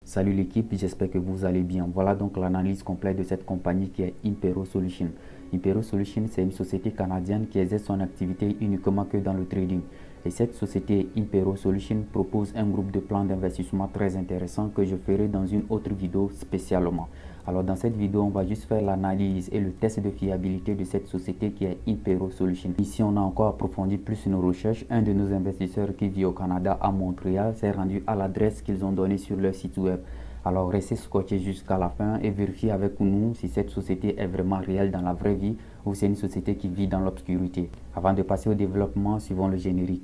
Salut l'équipe, j'espère que vous allez bien. Voilà donc l'analyse complète de cette compagnie qui est Impero Solutions. Impero Solutions, c'est une société canadienne qui exerce son activité uniquement que dans le trading. Et cette société Impero Solutions propose un groupe de plans d'investissement très intéressant que je ferai dans une autre vidéo spécialement. Alors dans cette vidéo, on va juste faire l'analyse et le test de fiabilité de cette société qui est Impero Solutions. Ici, on a encore approfondi plus nos recherches. Un de nos investisseurs qui vit au Canada à Montréal s'est rendu à l'adresse qu'ils ont donnée sur leur site web. Alors restez scotché jusqu'à la fin et vérifiez avec nous si cette société est vraiment réelle dans la vraie vie ou c'est une société qui vit dans l'obscurité. Avant de passer au développement, suivons le générique.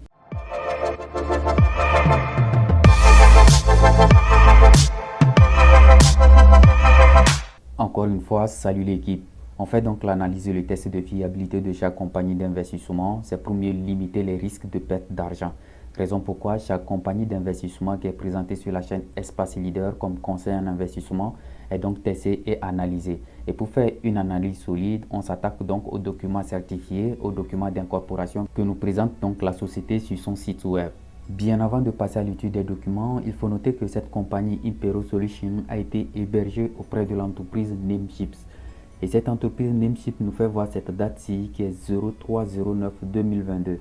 Encore une fois, salut l'équipe. On fait donc l'analyse et le test de fiabilité de chaque compagnie d'investissement. C'est pour mieux limiter les risques de perte d'argent. Raison pourquoi chaque compagnie d'investissement qui est présentée sur la chaîne Espace Leader comme conseil en investissement est donc testée et analysée. Et pour faire une analyse solide, on s'attaque donc aux documents certifiés, aux documents d'incorporation que nous présente donc la société sur son site web. Bien avant de passer à l'étude des documents, il faut noter que cette compagnie Impero Solutions a été hébergée auprès de l'entreprise Namechips. Et cette entreprise Namechips nous fait voir cette date-ci qui est 03/09/2022.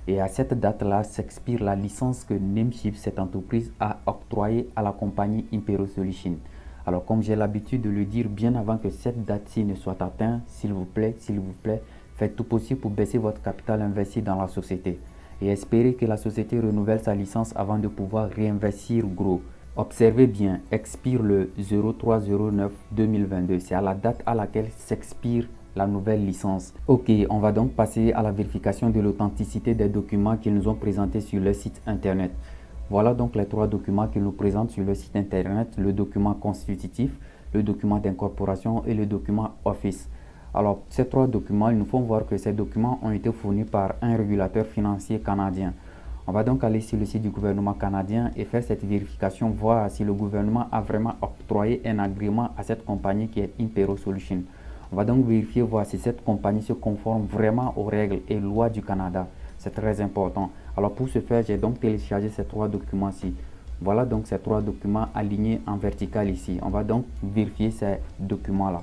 Et à cette date-là s'expire la licence que Namechips, cette entreprise, a octroyée à la compagnie Impero Solutions. Alors comme j'ai l'habitude de le dire bien avant que cette date-ci ne soit atteinte, s'il vous plaît, faites tout possible pour baisser votre capital investi dans la société. Et espérez que la société renouvelle sa licence avant de pouvoir réinvestir gros. Observez bien, expire le 03/09/2022. C'est à la date à laquelle s'expire la nouvelle licence. Ok, on va donc passer à la vérification de l'authenticité des documents qu'ils nous ont présentés sur leur site internet. Voilà donc les trois documents qu'ils nous présentent sur le site internet, le document constitutif, le document d'incorporation et le document Office. Alors, ces trois documents, ils nous font voir que ces documents ont été fournis par un régulateur financier canadien. On va donc aller sur le site du gouvernement canadien et faire cette vérification, voir si le gouvernement a vraiment octroyé un agrément à cette compagnie qui est Impero Solutions. On va donc vérifier, voir si cette compagnie se conforme vraiment aux règles et lois du Canada. C'est très important. Alors pour ce faire, j'ai donc téléchargé ces trois documents-ci. Voilà donc ces trois documents alignés en vertical ici. On va donc vérifier ces documents-là.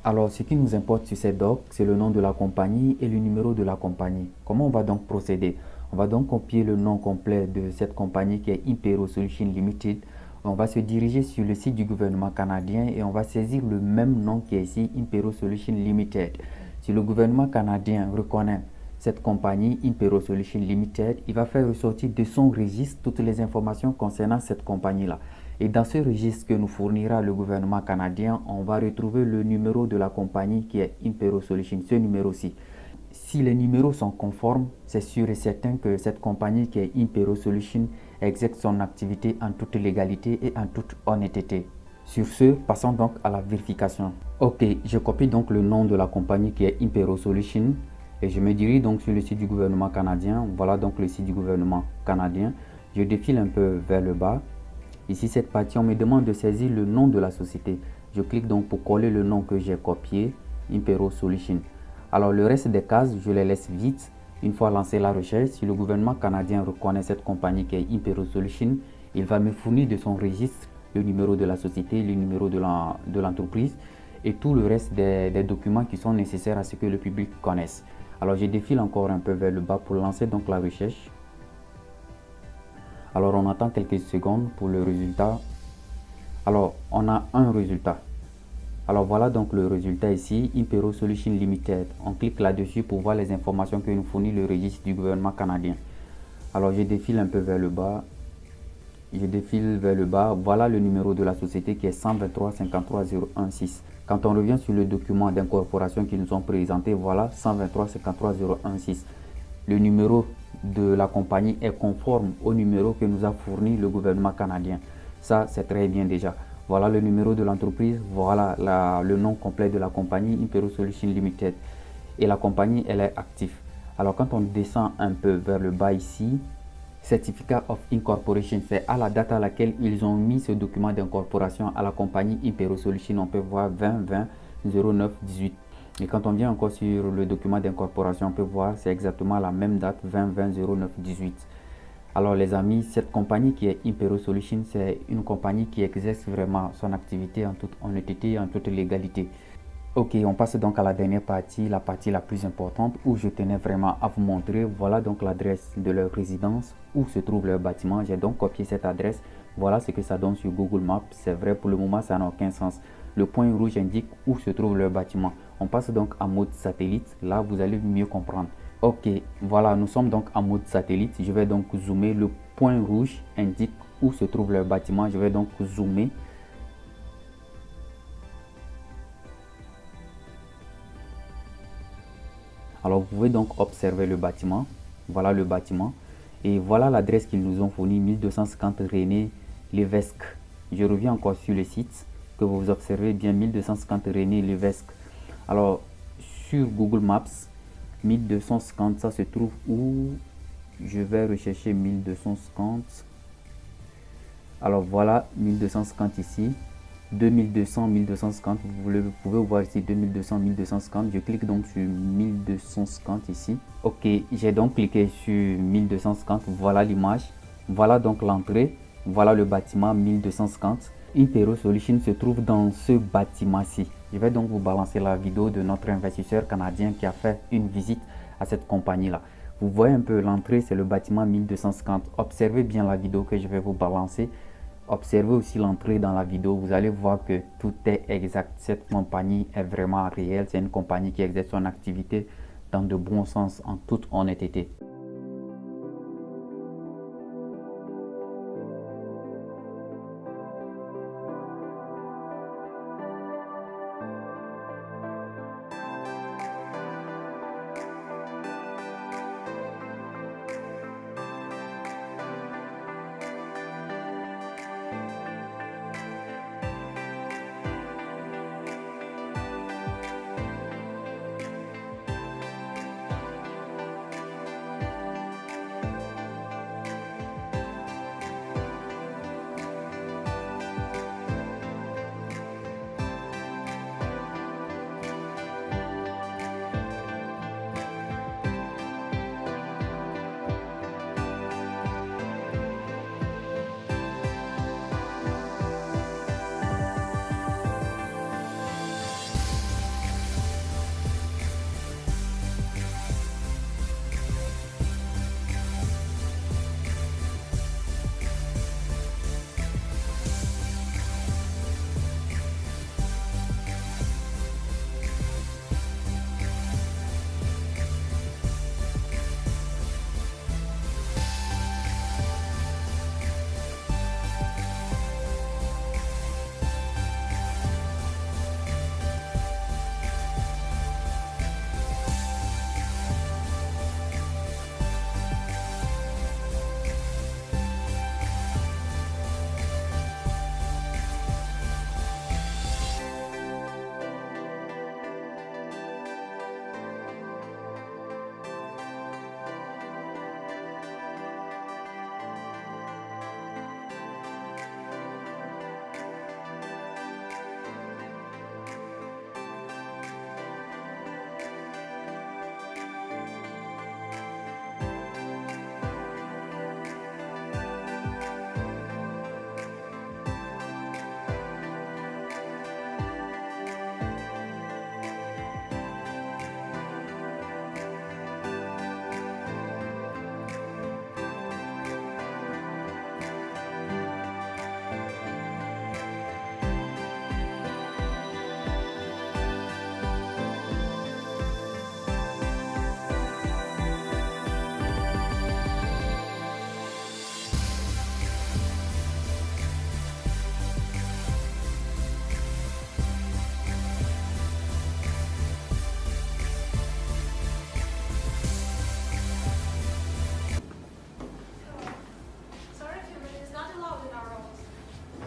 Alors, ce qui nous importe sur ces docs, c'est le nom de la compagnie et le numéro de la compagnie. Comment on va donc procéder? On va donc copier le nom complet de cette compagnie qui est Impero Solutions Limited. On va se diriger sur le site du gouvernement canadien et on va saisir le même nom qui est ici, Impero Solutions Limited. Si le gouvernement canadien reconnaît cette compagnie Impero Solutions Limited, il va faire ressortir de son registre toutes les informations concernant cette compagnie-là. Et dans ce registre que nous fournira le gouvernement canadien, on va retrouver le numéro de la compagnie qui est Impero Solutions, ce numéro-ci. Si les numéros sont conformes, c'est sûr et certain que cette compagnie qui est Impero Solutions exerce son activité en toute légalité et en toute honnêteté. Sur ce, passons donc à la vérification. Ok, je copie donc le nom de la compagnie qui est Impero Solutions et je me dirige donc sur le site du gouvernement canadien. Voilà donc le site du gouvernement canadien. Je défile un peu vers le bas. Ici, cette partie, on me demande de saisir le nom de la société. Je clique donc pour coller le nom que j'ai copié, Impero Solutions. Alors, le reste des cases, je les laisse vite. Une fois lancé la recherche, si le gouvernement canadien reconnaît cette compagnie qui est Impero Solutions, il va me fournir de son registre le numéro de la société, le numéro de l'entreprise et tout le reste des documents qui sont nécessaires à ce que le public connaisse. Alors, je défile encore un peu vers le bas pour lancer donc la recherche. Alors, on attend quelques secondes pour le résultat. Alors, on a un résultat. Alors, voilà donc le résultat ici, Impero Solutions Limited. On clique là-dessus pour voir les informations que nous fournit le registre du gouvernement canadien. Alors, je défile un peu vers le bas. Voilà le numéro de la société qui est 123 53 016. Quand on revient sur le document d'incorporation qu'ils nous ont présenté, voilà 123 53 016. Le numéro de la compagnie est conforme au numéro que nous a fourni le gouvernement canadien. Ça, c'est très bien déjà. Voilà le numéro de l'entreprise, voilà le nom complet de la compagnie Impero Solutions Limited. Et la compagnie, elle est active. Alors, quand on descend un peu vers le bas ici, Certificate of Incorporation, c'est à la date à laquelle ils ont mis ce document d'incorporation à la compagnie Impero Solutions. On peut voir 20/20/09/18. Et quand on vient encore sur le document d'incorporation, on peut voir c'est exactement la même date, 20/20/09/18. Alors les amis, cette compagnie qui est Impero Solutions, c'est une compagnie qui exerce vraiment son activité en toute honnêteté et en toute légalité. Ok, on passe donc à la dernière partie, la partie la plus importante où je tenais vraiment à vous montrer. Voilà donc l'adresse de leur résidence, où se trouve leur bâtiment. J'ai donc copié cette adresse. Voilà ce que ça donne sur Google Maps. C'est vrai, pour le moment, ça n'a aucun sens. Le point rouge indique où se trouve leur bâtiment. On passe donc en mode satellite. Là, vous allez mieux comprendre. Ok, voilà, nous sommes donc en mode satellite. Je vais donc zoomer. Le point rouge indique où se trouve leur bâtiment. Je vais donc zoomer. Alors vous pouvez donc observer le bâtiment. Voilà le bâtiment. Et voilà l'adresse qu'ils nous ont fournie, 1250 René Lévesque. Je reviens encore sur le site, que vous observez bien, 1250 René Lévesque. Alors sur Google Maps, 1250, ça se trouve où? Je vais rechercher 1250. Alors voilà, 1250 ici. 2200, 1250, vous pouvez voir ici 2200, 1250. Je clique donc sur 1250 ici. Ok, j'ai donc cliqué sur 1250. Voilà l'image. Voilà donc l'entrée. Voilà le bâtiment 1250. Impero Solutions se trouve dans ce bâtiment-ci. Je vais donc vous balancer la vidéo de notre investisseur canadien qui a fait une visite à cette compagnie-là. Vous voyez un peu l'entrée, c'est le bâtiment 1250. Observez bien la vidéo que je vais vous balancer. Observez aussi l'entrée dans la vidéo, vous allez voir que tout est exact. Cette compagnie est vraiment réelle, c'est une compagnie qui exerce son activité dans de bons sens, en toute honnêteté.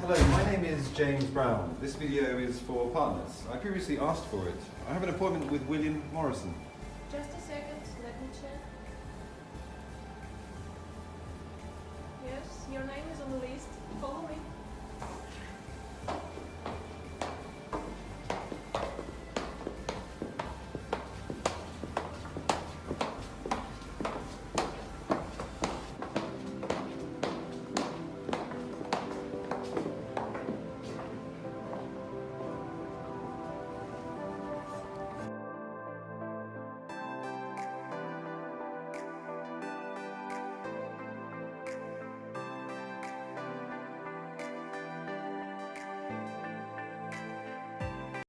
Hello, my name is James Brown. This video is for partners. I previously asked for it. I have an appointment with William Morrison. Just a second, let me check. Yes, your name is on the list.